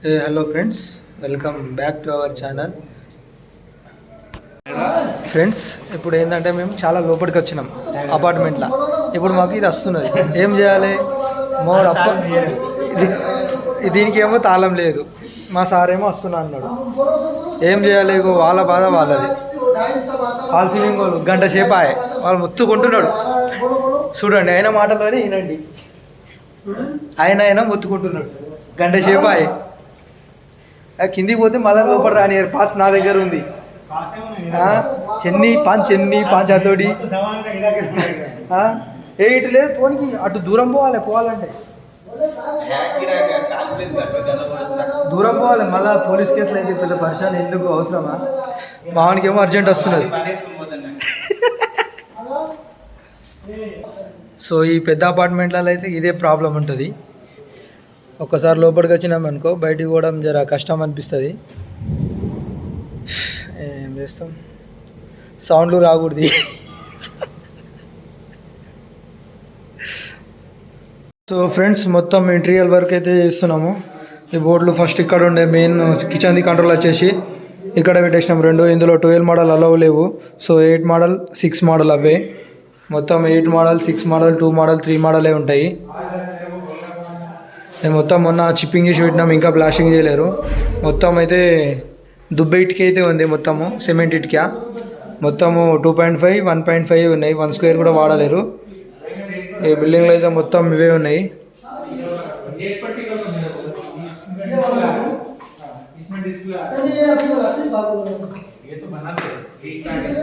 Hello friends, welcome back to our channel. Friends, ఇప్పుడు ఏంటంటే మేము చాలా లోపలికి వచ్చినాం అపార్ట్మెంట్లో. ఇప్పుడు మాకు ఇది వస్తున్నది, ఏం చేయాలి? మోడు అప్ప దీనికి ఏమో తాళం లేదు, మా సార్ ఏమో వస్తున్నా అన్నాడు. ఏం చేయాలి? వాళ్ళ బాధ వాళ్ళది. ఫాల్ సీలింగ్ వాళ్ళు గంట సేపు ఆయే, వాళ్ళు మొత్తుకుంటున్నాడు. చూడండి, ఆయన మాటలోనే వినండి. ఆయన మొత్తుకుంటున్నాడు గంట సేపు ఆయే. కిందికి పోతే మళ్ళీ లోపల రాని పాస్ నా దగ్గర ఉంది. చెన్నీ పాంచ్ అతోడి ఏ ఇటు లేదు. పోనీకి అటు దూరం పోవాలంటే దూరం పోవాలి. మళ్ళీ పోలీస్ కేసులు అయితే పెద్ద పరిశాన్ ఎందుకు అవసరమా? మావానికి ఏమో అర్జెంట్ వస్తున్నది. సో ఈ పెద్ద అపార్ట్మెంట్లలో అయితే ఇదే ప్రాబ్లం ఉంటుంది. ఒక్కసారి లోపలికి వచ్చినాం అనుకో, బయటికి పోవడం జర కష్టం అనిపిస్తుంది. ఏం చేస్తాం, సౌండ్లు రాకూడదు. సో ఫ్రెండ్స్, మొత్తం ఇంటీరియర్ వర్క్ అయితే చేస్తున్నాము. ఈ బోర్డులు ఫస్ట్ ఇక్కడ ఉండే మెయిన్ కిచెన్ది కంట్రోల్ వచ్చేసి ఇక్కడ పెట్టేసినాం. ఇందులో 12 మోడల్ అలవ్ లేవు. సో 8 మోడల్ 6 మోడల్ అవే. మొత్తం 8 మోడల్ 6 మోడల్ 2 మోడల్ 3 మోడలే ఉంటాయి. నేను మొత్తం మొన్న చిప్పింగ్ చేసి పెట్టినాం, ఇంకా ప్లాస్టింగ్ చేయలేరు. మొత్తం అయితే దుబ్బ ఇటుక అయితే ఉంది, మొత్తము సిమెంట్ ఇటుక. మొత్తము 2.5 1.5 ఉన్నాయి, 1 స్క్వేర్ కూడా వాడలేరు. ఈ బిల్డింగ్లో అయితే మొత్తం ఇవే ఉన్నాయి.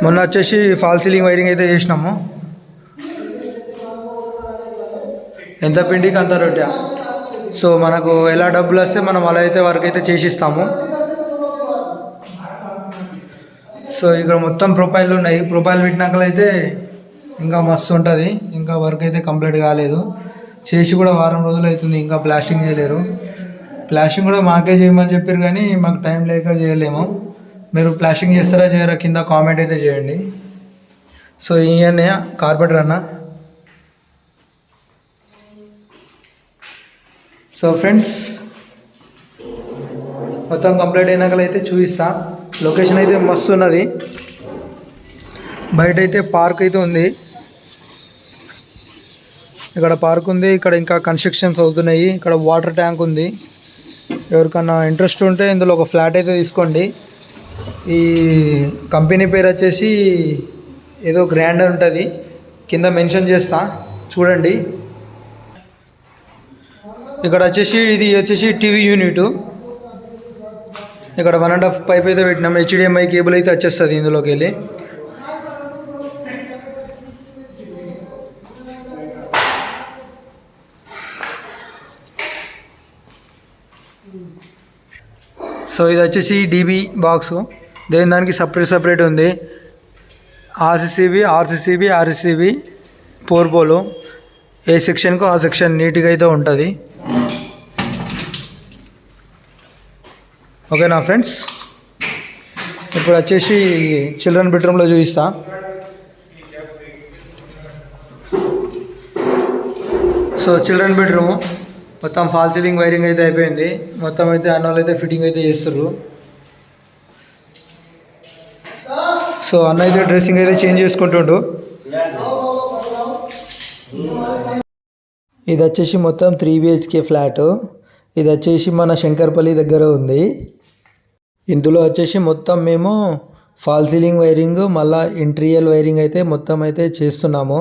మొన్న వచ్చేసి ఫాల్ సీలింగ్ వైరింగ్ అయితే చేసినాము. ఎంత పిండికి అంత రొట్టె. సో మనకు ఎలా డబ్బులు వస్తే మనం అలా అయితే వర్క్ అయితే చేసిస్తాము. సో ఇక్కడ మొత్తం ప్రొఫైల్ ఉన్నాయి. ప్రొఫైల్ పెట్టినాకలైతే ఇంకా మస్తు ఉంటుంది. ఇంకా వర్క్ అయితే కంప్లీట్ కాలేదు, చేసి కూడా వారం రోజులు అవుతుంది, ఇంకా ప్లాస్టింగ్ చేయలేరు. ప్లాస్టింగ్ కూడా మాకే చేయమని చెప్పారు, కానీ మాకు టైం లేక చేయలేము. మీరు ప్లాస్టింగ్ చేస్తారా చేయరా కింద కామెంట్ అయితే చేయండి. సో ఈయన కార్పెంటర్ అన్న. సో ఫ్రెండ్స్, మొత్తం కంప్లీట్ అయినాకలైతే చూపిస్తా. లొకేషన్ అయితే మస్తు ఉన్నది. బయట అయితే పార్క్ అయితే ఉంది. ఇక్కడ పార్క్ ఉంది, ఇక్కడ ఇంకా కన్స్ట్రక్షన్స్ అవుతున్నాయి. ఇక్కడ వాటర్ ట్యాంక్ ఉంది. ఎవరికన్నా ఇంట్రెస్ట్ ఉంటే ఇందులో ఒక ఫ్లాట్ అయితే తీసుకోండి. ఈ కంపెనీ పేరు వచ్చేసి ఏదో గ్రాండర్ ఉంటుంది, కింద మెన్షన్ చేస్తా, చూడండి. ఇక్కడ వచ్చేసి ఇది వచ్చేసి టీవీ యూనిట్. ఇక్కడ 1.5 పైప్ అయితే పెట్టినాం. HDMI కేబుల్ అయితే వచ్చేస్తుంది ఇందులోకి వెళ్ళి. సో ఇది వచ్చేసి DB బాక్స్. దానికి సపరేట్ ఉంది. RCCB 4 pole. ఏ సెక్షన్కు ఆ సెక్షన్ నీట్గా అయితే ఉంటుంది. ఓకేనా ఫ్రెండ్స్? ఇప్పుడు వచ్చేసి చిల్డ్రన్ బెడ్రూమ్లో చూపిస్తా. సో చిల్డ్రన్ బెడ్రూమ్ మొత్తం ఫాల్ సీలింగ్ వైరింగ్ అయితే అయిపోయింది. మొత్తం అయితే అన్నోళ్ళు అయితే ఫిట్టింగ్ అయితే చేస్తారు. సో అన్న అయితే డ్రెస్సింగ్ అయితే చేంజ్ చేసుకుంటుండు. ఇది వచ్చేసి మొత్తం 3 BHK ఫ్లాట్. ఇది వచ్చేసి మన శంకర్పల్లి దగ్గర ఉంది. ఇందులో వచ్చేసి మొత్తం మేము ఫాల్ సీలింగ్ వైరింగ్ మళ్ళీ ఇంటీరియర్ వైరింగ్ అయితే మొత్తం అయితే చేస్తున్నాము.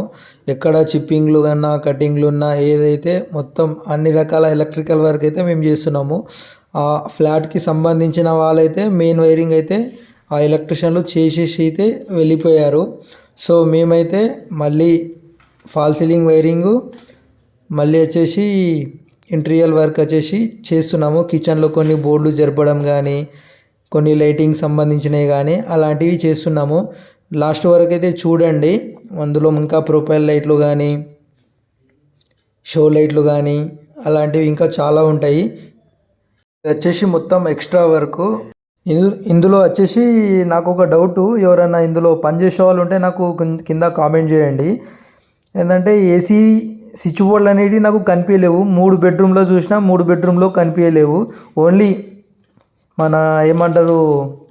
ఎక్కడ చిప్పింగ్లు కన్నా కటింగ్లు ఉన్నా ఏదైతే మొత్తం అన్ని రకాల ఎలక్ట్రికల్ వర్క్ అయితే మేము చేస్తున్నాము. ఆ ఫ్లాట్కి సంబంధించిన వాళ్ళైతే మెయిన్ వైరింగ్ అయితే ఆ ఎలక్ట్రిషియన్లు చేసేసి అయితే వెళ్ళిపోయారు. సో మేమైతే మళ్ళీ ఫాల్ సీలింగ్ వైరింగు మళ్ళీ వచ్చేసి ఇంటీరియర్ వర్క్ వచ్చేసి చేస్తున్నాము. కిచెన్లో కొన్ని బోర్డులు జరపడం కానీ కొన్ని లైటింగ్ సంబంధించినవి కానీ అలాంటివి చేస్తున్నాము. లాస్ట్ వరకు అయితే చూడండి. అందులో ఇంకా ప్రొఫైల్ లైట్లు కానీ షో లైట్లు కానీ అలాంటివి ఇంకా చాలా ఉంటాయి. వచ్చేసి మొత్తం ఎక్స్ట్రా వర్క్. ఇందులో వచ్చేసి నాకు ఒక డౌటు, ఎవరైనా ఇందులో పనిచేసే వాళ్ళు ఉంటే నాకు కింద కామెంట్ చేయండి. ఏంటంటే AC స్విచ్ బోర్డులు అనేవి నాకు కనిపించలేవు. 3 బెడ్రూమ్లో చూసినా 3 బెడ్రూమ్లో కనిపించలేవు. ఓన్లీ మన ఏమంటారు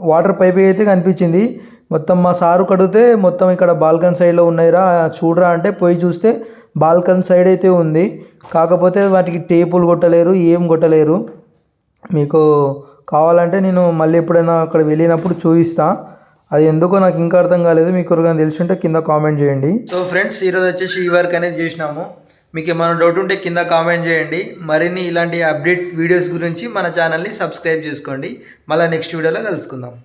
వాటర్ పైప్ అయితే కనిపించింది. మొత్తం మా సారు కడిగితే మొత్తం ఇక్కడ బాల్కనీ సైడ్లో ఉన్నాయిరా చూడరా అంటే పోయి చూస్తే బాల్కనీ సైడ్ అయితే ఉంది. కాకపోతే వాటికి టేపులు కొట్టలేరు, ఏం కొట్టలేరు. మీకు కావాలంటే నేను మళ్ళీ ఎప్పుడైనా అక్కడ వెళ్ళినప్పుడు చూపిస్తా. అది ఎందుకో నాకు ఇంకా అర్థం కాలేదు. మీకు ఎవరికైనా తెలిసి ఉంటే కింద కామెంట్ చేయండి. సో ఫ్రెండ్స్, ఈరోజు వచ్చేసి ఈ వర్క్ అనేది చేసినాము. మీకు ఏమైనా డౌట్ ఉంటే కింద కామెంట్ చేయండి. మరిన్ని ఇలాంటి అప్డేట్ వీడియోస్ గురించి మన ఛానల్ని సబ్స్క్రైబ్ చేసుకోండి. మళ్ళీ నెక్స్ట్ వీడియోలో కలుసుకుందాం.